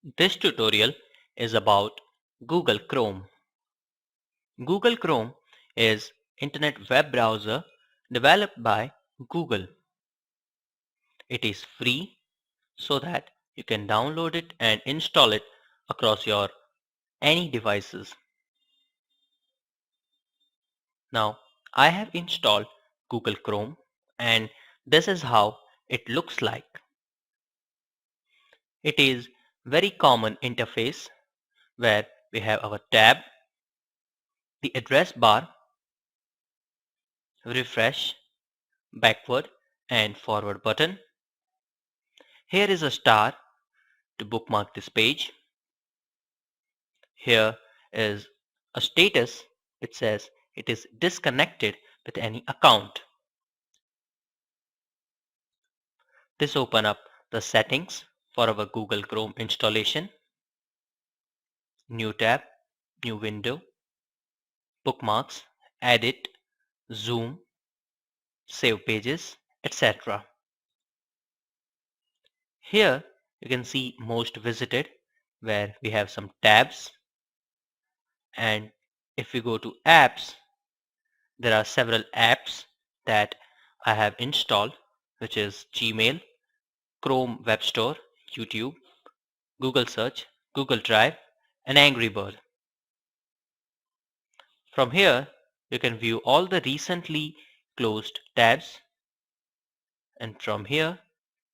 This tutorial is about Google Chrome. Google Chrome is internet web browser developed by Google. It is free so that you can download it and install it across your any devices. Now I have installed Google Chrome and this is how it looks like. It is very common interface where we have our tab, the address bar, refresh, backward and forward button. Here is a star to bookmark this page. Here is a status which says it is disconnected with any account. This opens up the settings for our Google Chrome installation. New tab, new window, bookmarks, edit, zoom, save pages, etc. Here you can see most visited where we have some tabs, and if we go to apps, there are several apps that I have installed, which is Gmail, Chrome Web Store, YouTube, Google Search, Google Drive, and Angry Bird. From here, you can view all the recently closed tabs, and from here,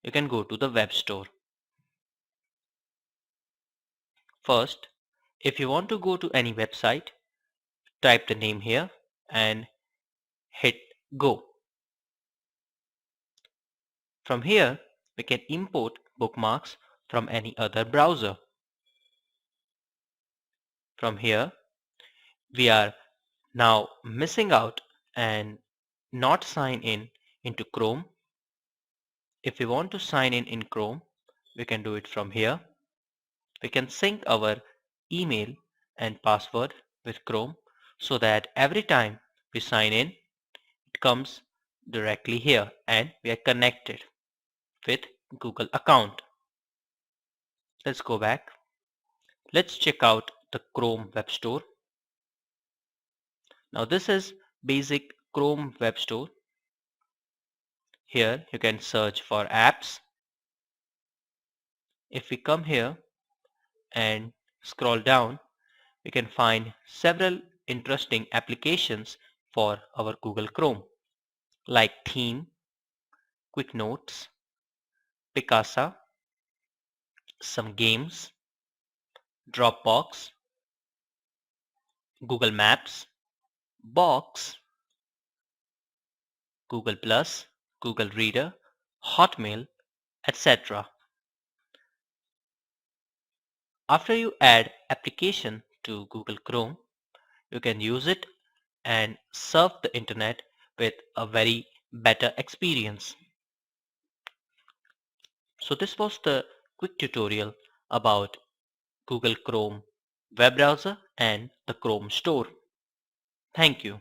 you can go to the web store. First, if you want to go to any website, type the name here and hit go. From here, we can import bookmarks from any other browser. From here, we are now missing out and not sign in into Chrome. If we want to sign in Chrome, we can do it from here. We can sync our email and password with Chrome so that every time we sign in, it comes directly here and we are connected with Google account. Let's go back. Let's check out the Chrome Web Store. Now this is basic Chrome Web Store. Here you can search for apps. If we come here and scroll down, we can find several interesting applications for our Google Chrome like Theme, Quick Notes, Picasa, some games, Dropbox, Google Maps, Box, Google Plus, Google Reader, Hotmail, etc. After you add application to Google Chrome, you can use it and surf the internet with a very better experience. So this was the quick tutorial about Google Chrome web browser and the Chrome store. Thank you.